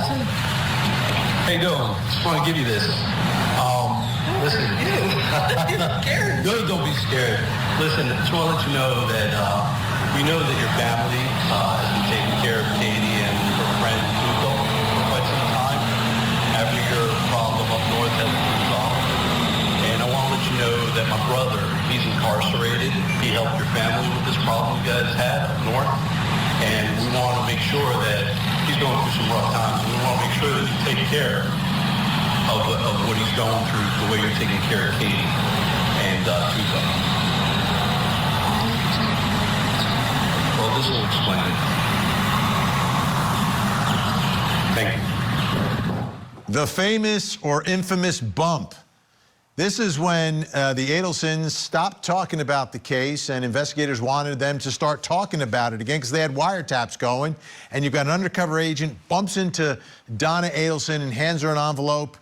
Adelson? How you doing? Just want to give you this. Listen. No, don't be scared. Listen, just want to let you know that we know that your family has been taking care of Katie and her friend Hugo for quite some time after your problem up north has been resolved. And I want to let you know that my brother, he's incarcerated. He helped your family with this problem you guys had up north. And we want to make sure that he's going through some rough times. And we want to make sure that you take care of what he's going through, the way you're taking care of Katie and Hugo. Well, this will explain it. Thank you. The famous or infamous bump. This is when the Adelsons stopped talking about the case and investigators wanted them to start talking about it again because they had wiretaps going. And you've got an undercover agent bumps into Donna Adelson and hands her an envelope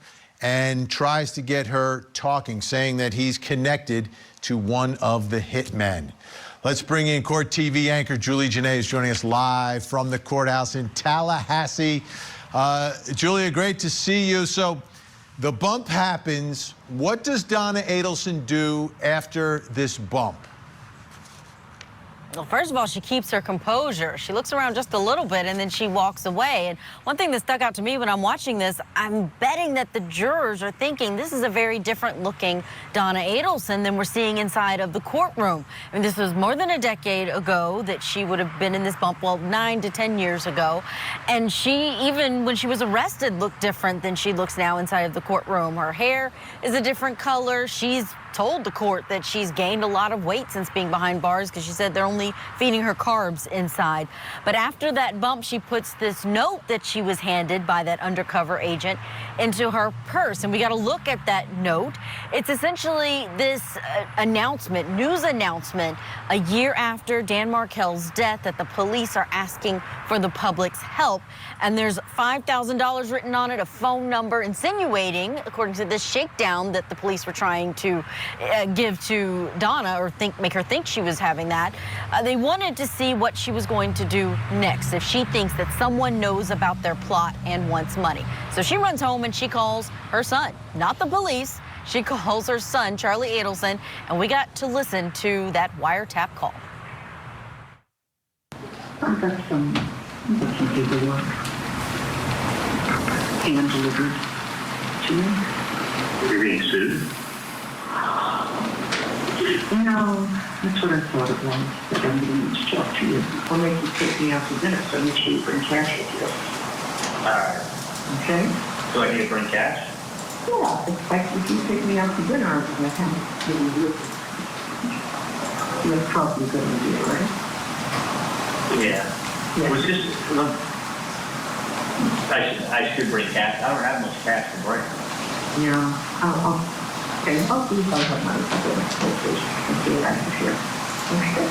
and tries to get her talking, saying that he's connected to one of the hitmen. Let's bring in Court TV anchor Julie Jenaé, is joining us live from the courthouse in Tallahassee. Julia, great to see you. So the bump happens. What does Donna Adelson do after this bump? Well, first of all, she keeps her composure. She looks around just a little bit and then she walks away. And one thing that stuck out to me when I'm watching this, I'm betting that the jurors are thinking this is a very different looking Donna Adelson than we're seeing inside of the courtroom. I mean, this was more than a decade ago that she would have been in this bump, well, 9 to 10 years ago. And she, even when she was arrested, looked different than she looks now inside of the courtroom. Her hair is a different color. She's told the court that she's gained a lot of weight since being behind bars because she said they're only feeding her carbs inside. But after that bump, she puts this note that she was handed by that undercover agent into her purse. And we got to look at that note. It's essentially this announcement, news announcement, a year after Dan Markel's death, that the police are asking for the public's help. And there's $5,000 written on it, a phone number, insinuating, according to this shakedown that the police were trying to give to Donna, or make her think she was having that. They wanted to see what she was going to do next, if she thinks that someone knows about their plot and wants money. So she runs home and she calls her son, not the police. She calls her son, Charlie Adelson, and we got to listen to that wiretap call. I've got some paperwork hand delivered to me. You're being sued? No, that's what I thought it was, but I'm going to talk to you. Or maybe take me out to dinner, so make sure you bring cash with you. Alright. Okay? Do I need to bring cash? Yeah, it's like if you take me out to dinner, I'm going to have to give you this. That's probably a good idea, right? Yeah. Was this... I should bring cash. I don't have much cash to bring. Yeah, okay, I'll see if I have money to go to and see what I can share. Okay.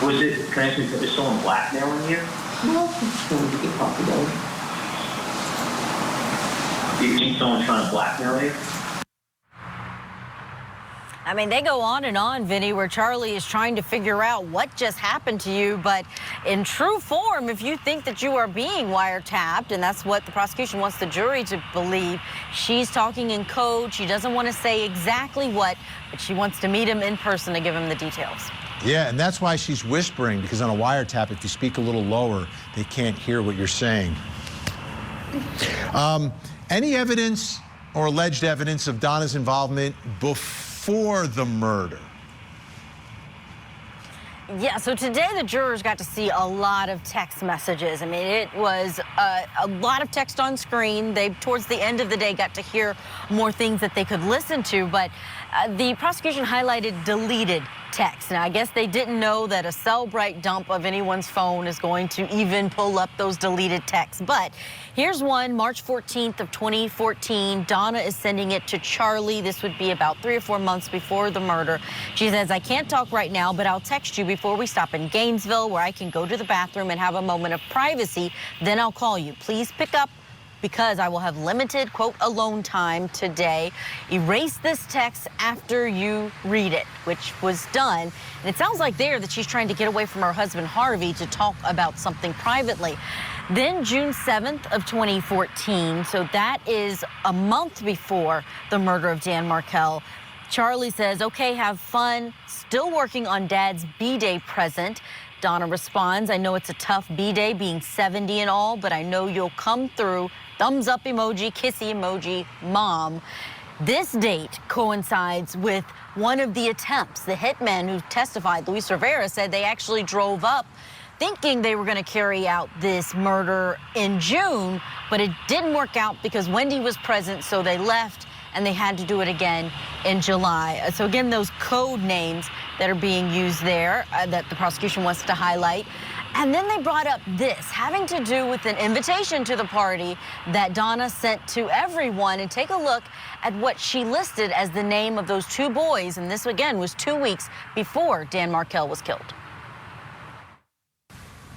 Was it, can I ask you, is someone blackmailing you? No, it's going to be a possibility. Do you think someone's trying to blackmail you? I mean, they go on and on, Vinnie, where Charlie is trying to figure out what just happened to you. But in true form, if you think that you are being wiretapped, and that's what the prosecution wants the jury to believe, she's talking in code. She doesn't want to say exactly what, but she wants to meet him in person to give him the details. Yeah, and that's why she's whispering, because on a wiretap, if you speak a little lower, they can't hear what you're saying. Any evidence or alleged evidence of Donna's involvement before the murder? Yeah, so today the jurors got to see a lot of text messages. I mean, it was a lot of text on screen. They, towards the end of the day, got to hear more things that they could listen to, but the prosecution highlighted deleted text. Now, I guess they didn't know that a Cellbrite dump of anyone's phone is going to even pull up those deleted texts. But here's one, March 14th of 2014. Donna is sending it to Charlie. This would be about 3 or 4 months before the murder. She says, I can't talk right now, but I'll text you before we stop in Gainesville, where I can go to the bathroom and have a moment of privacy. Then I'll call you. Please pick up because I will have limited, quote, alone time today. Erase this text after you read it, which was done. And it sounds like there that she's trying to get away from her husband, Harvey, to talk about something privately. Then June 7th of 2014, so that is a month before the murder of Dan Markel, Charlie says, okay, have fun, still working on Dad's B-Day present. Donna responds, I know it's a tough B-Day, being 70 and all, but I know you'll come through. Thumbs up emoji, kissy emoji, Mom. This date coincides with one of the attempts. The hitmen who testified, Luis Rivera, said they actually drove up thinking they were going to carry out this murder in June, but it didn't work out because Wendy was present, so they left, and they had to do it again in July. So again, those code names that are being used there that the prosecution wants to highlight. And then they brought up this, having to do with an invitation to the party that Donna sent to everyone. And take a look at what she listed as the name of those two boys. And this, again, was 2 weeks before Dan Markel was killed.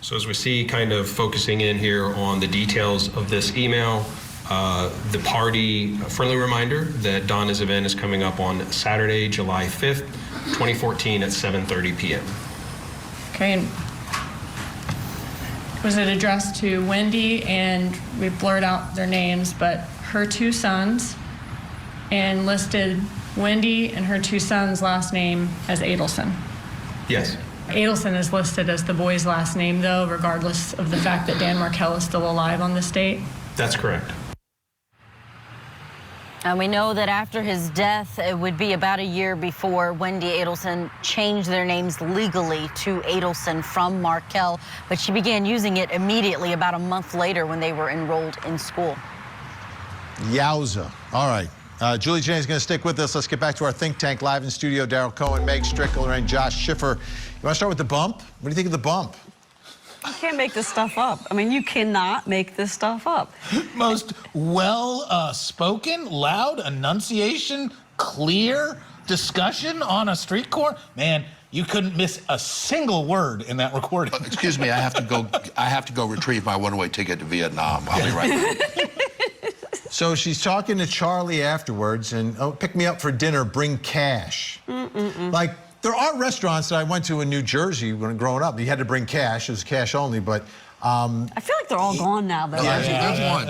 So as we see, kind of focusing in here on the details of this email, the party, a friendly reminder that Donna's event is coming up on Saturday, July 5th, 2014 at 7:30 p.m. Okay, and was it addressed to Wendy, and we blurred out their names, but her two sons, and listed Wendy and her two sons' last name as Adelson? Yes. Adelson is listed as the boy's last name, though, regardless of the fact that Dan Markel is still alive on this date? That's correct. And we know that after his death, it would be about a year before Wendy Adelson changed their names legally to Adelson from Markel, but she began using it immediately about a month later when they were enrolled in school. Yowza. All right. Julie Jenaé is going to stick with us. Let's get back to our think tank live in studio. Daryl Cohen, Meg Strickler, and Josh Schiffer. You want to start with the bump? What do you think of the bump? You can't make this stuff up. I mean, you cannot make this stuff up. Most well-spoken, loud enunciation, clear discussion on a street corner. Man, you couldn't miss a single word in that recording. Excuse me, I have to go retrieve my one-way ticket to Vietnam. I'll be right back. So she's talking to Charlie afterwards, and oh, pick me up for dinner, bring cash. Like, there are restaurants that I went to in New Jersey when growing up. You had to bring cash. It was cash only, but... I feel like they're all gone now, though. There's one.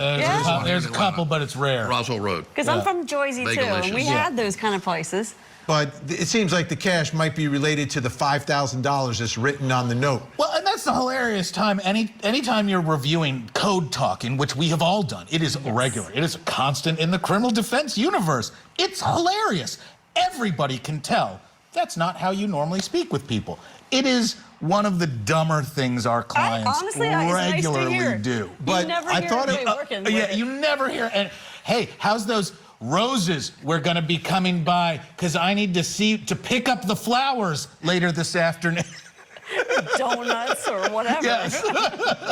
There's a couple, but it's rare. Roswell Road. Because I'm from Jersey, too, and we had those kind of places. But it seems like the cash might be related to the $5,000 that's written on the note. Well, and that's the hilarious time. Anytime you're reviewing code talking, which we have all done, it is regular. It is constant in the criminal defense universe. It's hilarious. Everybody can tell that's not how you normally speak with people. It is one of the dumber things our clients regularly do. But you never hear anybody working with it. You never hear. And hey, how's those roses we're going to be coming by? Because I need to pick up the flowers later this afternoon. Donuts or whatever. Yes.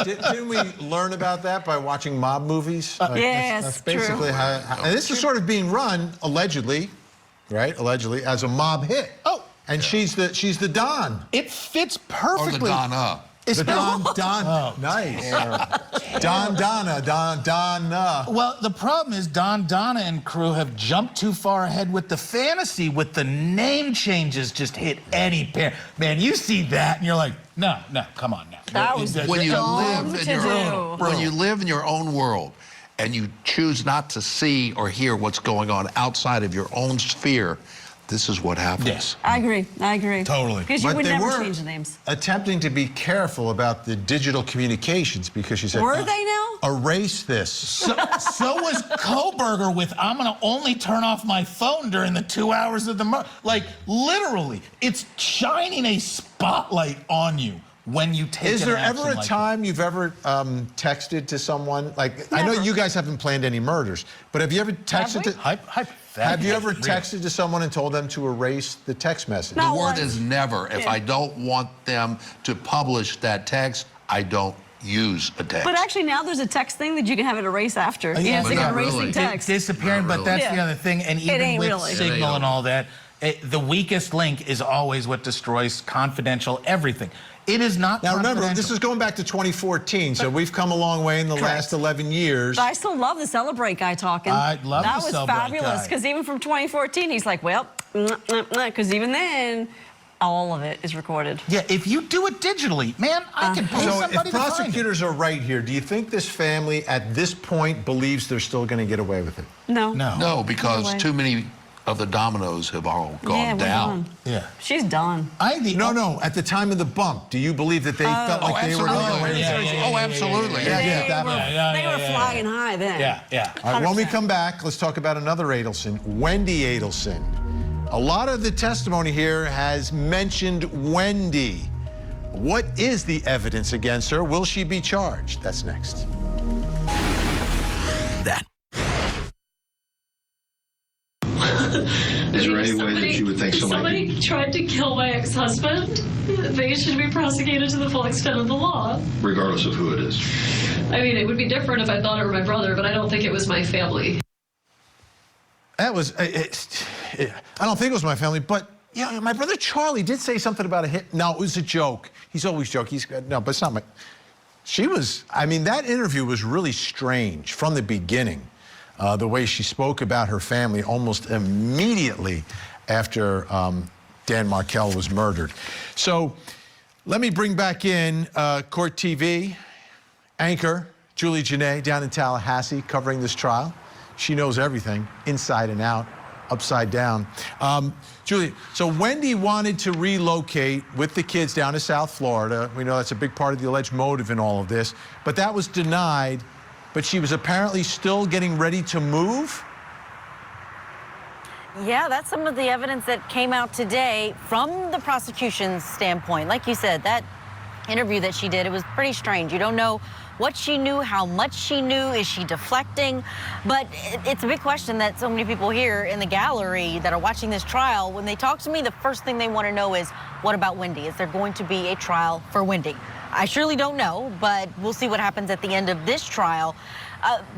Didn't we learn about that by watching mob movies? Yes, that's basically how. And this is sort of being run allegedly, right? Allegedly as a mob hit. Oh, and she's the Don. it fits perfectly. Or the Donna. The Don. Oh, nice. Donna. Well, the problem is Donna and crew have jumped too far ahead with the fantasy, with the name changes just hit any parent. Man, you see that and you're like, no, come on now. That was When you When you live in your own world and you choose not to see or hear what's going on outside of your own sphere, this is what happens. Yes. I agree. Totally. Because you But would they never were change the names. attempting to be careful about the digital communications because she said, Were they now? erase this. So was Koberger with, I'm going to only turn off my phone during the 2 hours of the murder. Like, literally, it's shining a spotlight on you when you take Is an there action ever a like time you've ever texted to someone? Like, I know Never. you guys haven't planned any murders, but have you ever texted to... Have you ever texted to someone and told them to erase the text message? No. The word once. is never. If I don't want them to publish that text, I don't use a text. But actually, now there's a text thing that you can have it erase after. yeah, Yeah, it's but like not erasing really. text. disappearing, but that's the other thing. And even ain't with really. Signal It ain't and all that, the weakest link is always what destroys confidential everything. It is not. Now remember, this is going back to 2014, so we've come a long way in the last 11 years. But I still love the Celebrate guy talking. I love that the was Celebrate fabulous, guy. because even from 2014, he's like, well, because even then, all of it is recorded. Yeah, if you do it digitally, man, I can pay So somebody if to find it. prosecutors are right here, do you think this family at this point believes they're still going to get away with it? No. No, because No way. too many of the dominoes have all gone we're down. done. Yeah. She's done. No, at the time of the bump, do you believe that they felt like they were going absolutely. away with it? Oh, absolutely. They were flying high then. Yeah. All right, when we come back, let's talk about another Adelson, Wendy Adelson. A lot of the testimony here has mentioned Wendy. What is the evidence against her? Will she be charged? That's next. Is there any way that you would think somebody tried to kill my ex-husband? They should be prosecuted to the full extent of the law. regardless of who it is? I mean, it would be different if I thought it were my brother, but I don't think it was my family. That was, I don't think it was my family, but yeah, my brother Charlie did say something about a hit. No, it was a joke. He's always joking. No, but it's not my, she was, I mean, that interview was really strange from the beginning. The way she spoke about her family almost immediately after Dan Markel was murdered. So let me bring back in Court TV anchor Julie Jenaé down in Tallahassee covering this trial. She knows everything, inside and out, upside down. Julie, so Wendy wanted to relocate with the kids down to South Florida. We know that's a big part of the alleged motive in all of this, but that was denied. But she was apparently still getting ready to move? Yeah, that's some of the evidence that came out today from the prosecution's standpoint. Like you said, that interview that she did, it was pretty strange. You don't know what she knew, how much she knew, is she deflecting? But it's a big question that so many people here in the gallery that are watching this trial, when they talk to me, the first thing they want to know is, what about Wendy? Is there going to be a trial for Wendy? I surely don't know, but we'll see what happens at the end of this trial.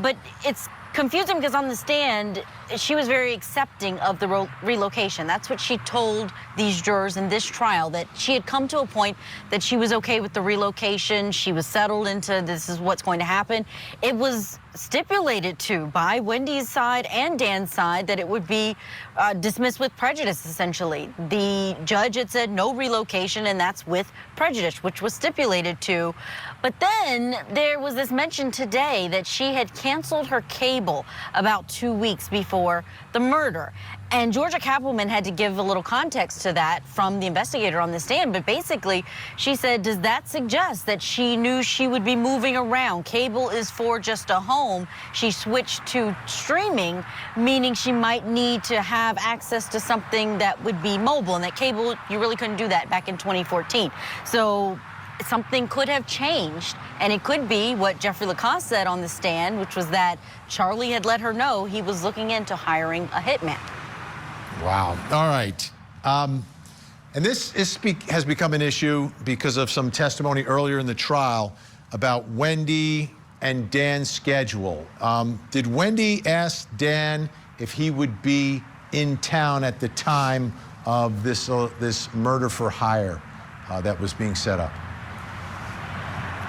But it's confusing because on the stand, she was very accepting of the relocation. That's what she told these jurors in this trial, that she had come to a point that she was okay with the relocation. She was settled into this is what's going to happen. It was stipulated to by Wendy's side and Dan's side that it would be dismissed with prejudice, essentially. The judge had said no relocation, and that's with prejudice, which was stipulated to. But then there was this mention today that she had canceled her cable about 2 weeks before the murder. And Georgia Kappelman had to give a little context to that from the investigator on the stand. But basically, she said, does that suggest that she knew she would be moving around? Cable is for just a home. She switched to streaming, meaning she might need to have access to something that would be mobile. And that cable, you really couldn't do that back in 2014. So something could have changed, and it could be what Jeffrey Lacoste said on the stand, which was that Charlie had let her know he was looking into hiring a hitman. Wow. All right. And this has become an issue because of some testimony earlier in the trial about Wendy and Dan's schedule. Did Wendy ask Dan if he would be in town at the time of this murder for hire that was being set up?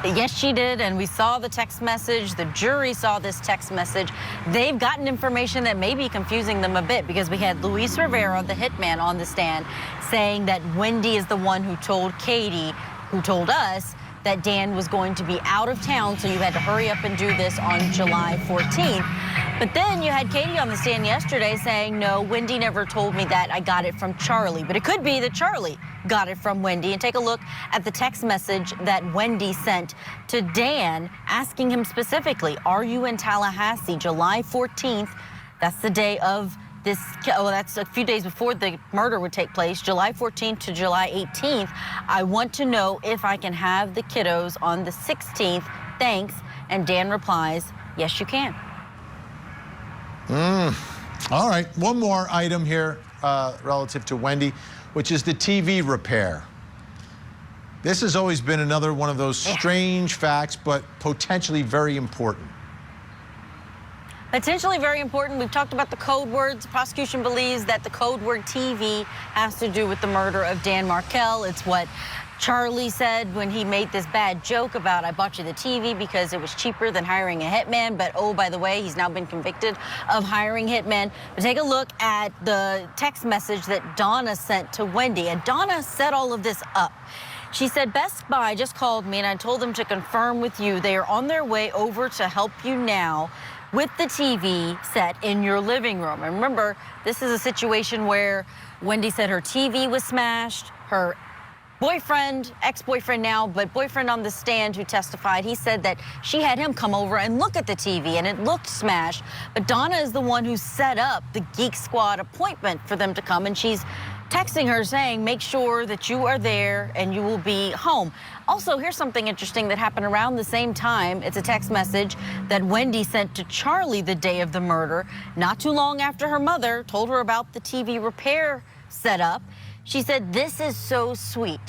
Yes, she did, and we saw the text message. The jury saw this text message. They've gotten information that may be confusing them a bit because we had Luis Rivera, the hitman, on the stand saying that Wendy is the one who told Katie, who told us, that Dan was going to be out of town, so you had to hurry up and do this on July 14th. But then you had Katie on the stand yesterday saying, no, Wendy never told me that. I got it from Charlie. But it could be that Charlie got it from Wendy. And take a look at the text message that Wendy sent to Dan, asking him specifically, are you in Tallahassee, July 14th? That's the day of this, that's a few days before the murder would take place, July 14th to July 18th. I want to know if I can have the kiddos on the 16th. Thanks. And Dan replies, yes, you can. All right, one more item here relative to Wendy, which is the TV repair. This has always been another one of those strange facts, but potentially very important. Potentially very important. We've talked about the code words. The prosecution believes that the code word TV has to do with the murder of Dan Markel. It's what Charlie said when he made this bad joke about, I bought you the TV because it was cheaper than hiring a hitman. But oh, by the way, he's now been convicted of hiring hitmen. But take a look at the text message that Donna sent to Wendy. And Donna set all of this up. She said, Best Buy just called me and I told them to confirm with you. They are on their way over to help you now with the TV set in your living room. And remember, this is a situation where Wendy said her TV was smashed. Her boyfriend, ex-boyfriend now, but boyfriend on the stand who testified, he said that she had him come over and look at the TV and it looked smashed. But Donna is the one who set up the Geek Squad appointment for them to come, and she's texting her saying, make sure that you are there and you will be home. Also, here's something interesting that happened around the same time. It's a text message that Wendy sent to Charlie the day of the murder, not too long after her mother told her about the TV repair setup. She said, this is so sweet.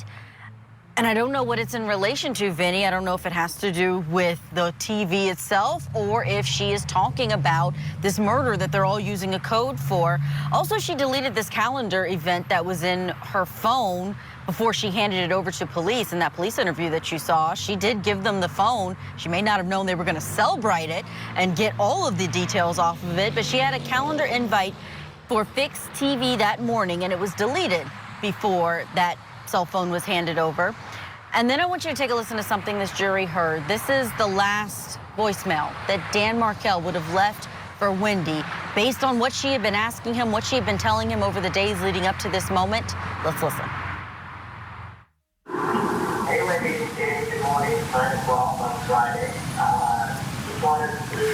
And I don't know what it's in relation to, Vinnie. I don't know if it has to do with the TV itself or if she is talking about this murder that they're all using a code for. Also, she deleted this calendar event that was in her phone before she handed it over to police. In that police interview that you saw, she did give them the phone. She may not have known they were going to Cellbrite it and get all of the details off of it, but she had a calendar invite for fixed TV that morning, and it was deleted before that cell phone was handed over. And then I want you to take a listen to something this jury heard. This is the last voicemail that Dan Markel would have left for Wendy based on what she had been asking him, what she had been telling him over the days leading up to this moment. Let's listen. Hey, Wendy, good morning. 9 o'clock on Friday. Just wanted to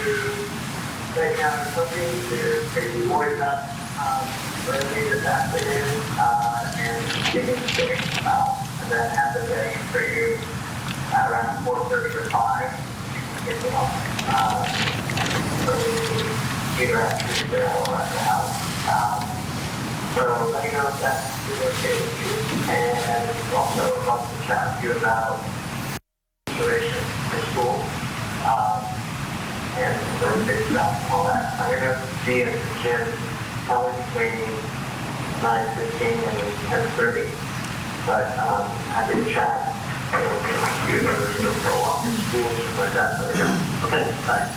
say something to pick the boys up early this afternoon and get in sick. And then have the day for you around 4:30 or 5. Get them up. So either at Tuesday or at the house. So let me know if that's okay with you. And also I'd love to chat with you about the situation in school. And those big stuff and all that. I'm going to be in the gym probably between 9:15 and 10:30. But happy to chat. Okay, bye.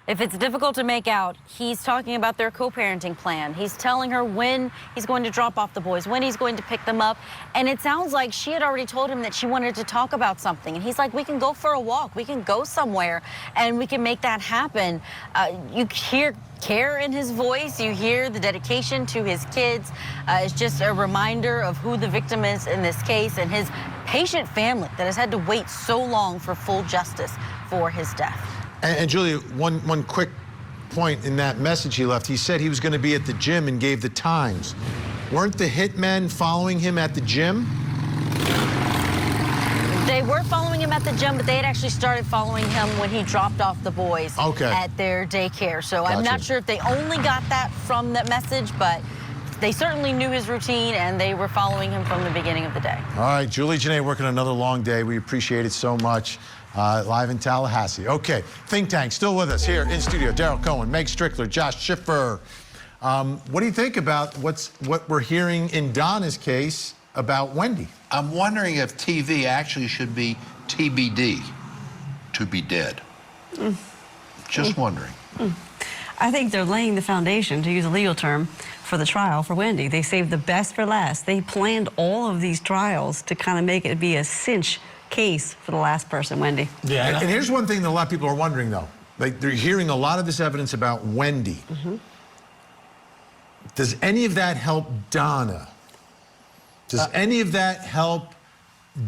If it's difficult to make out, he's talking about their co-parenting plan. He's telling her when he's going to drop off the boys, when he's going to pick them up. And it sounds like she had already told him that she wanted to talk about something. And he's like, we can go for a walk. We can go somewhere and we can make that happen. You hear care in his voice. You hear the dedication to his kids. It's just a reminder of who the victim is in this case and his patient family that has had to wait so long for full justice for his death. And Julia, one quick point in that message he left. He said he was going to be at the gym and gave the times. Weren't the hitmen following him at the gym? They were following him at the gym, but they had actually started following him when he dropped off the boys at their daycare. So I'm not sure if they only got that from that message, but they certainly knew his routine and they were following him from the beginning of the day. All right, Julie, Jenaé working another long day. We appreciate it so much. Live in Tallahassee. Okay, Think Tank still with us here in studio. Daryl Cohen, Meg Strickler, Josh Schiffer. What do you think about what we're hearing in Donna's case about Wendy? I'm wondering if TV actually should be TBD, to be dead. Just wondering. I think they're laying the foundation, to use a legal term, for the trial for Wendy. They saved the best for last. They planned all of these trials to kind of make it be a cinch case for the last person, Wendy. Yeah. And here's one thing that a lot of people are wondering, though. Like, they're hearing a lot of this evidence about Wendy. Does any of that help Donna? Does any of that help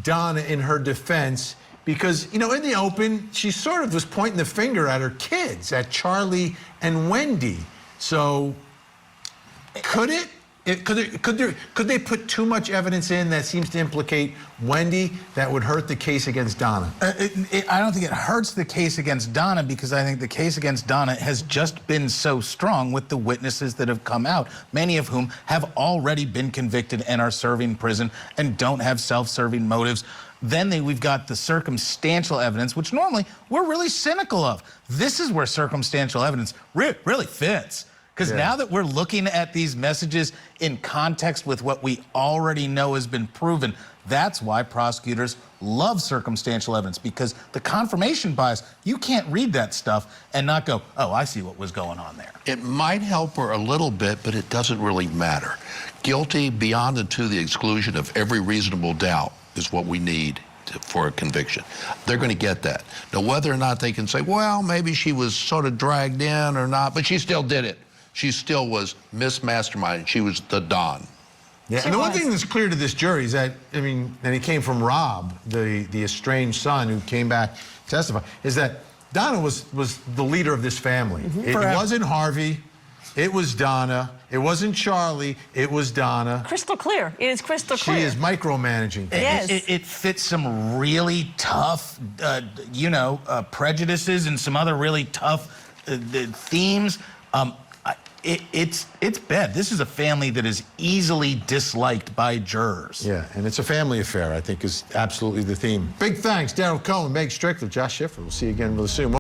Donna in her defense? Because, you know, in the open, she sort of was pointing the finger at her kids, at Charlie and Wendy. So could it? Could they put too much evidence in that seems to implicate Wendy that would hurt the case against Donna? I don't think it hurts the case against Donna because I think the case against Donna has just been so strong with the witnesses that have come out, many of whom have already been convicted and are serving prison and don't have self-serving motives. Then we've got the circumstantial evidence, which normally we're really cynical of. This is where circumstantial evidence really fits. Because now that we're looking at these messages in context with what we already know has been proven, that's why prosecutors love circumstantial evidence, because the confirmation bias, you can't read that stuff and not go, oh, I see what was going on there. It might help her a little bit, but it doesn't really matter. Guilty beyond and to the exclusion of every reasonable doubt is what we need for a conviction. They're going to get that. Now, whether or not they can say, well, maybe she was sort of dragged in or not, but she still did it. She still was Miss Mastermind. She was the Don. Yeah, and the one thing that's clear to this jury is that, I mean, and it came from Rob, the estranged son who came back to testify, is that Donna was the leader of this family. It wasn't Harvey, it was Donna. It wasn't Charlie, it was Donna. Crystal clear. It is crystal clear. She is micromanaging. Yes. It fits some really tough, prejudices and some other really tough themes. It's bad. This is a family that is easily disliked by jurors. Yeah, and it's a family affair, I think, is absolutely the theme. Big thanks, Daryl Cohen, Meg Strickler, Josh Schiffer. We'll see you again real soon.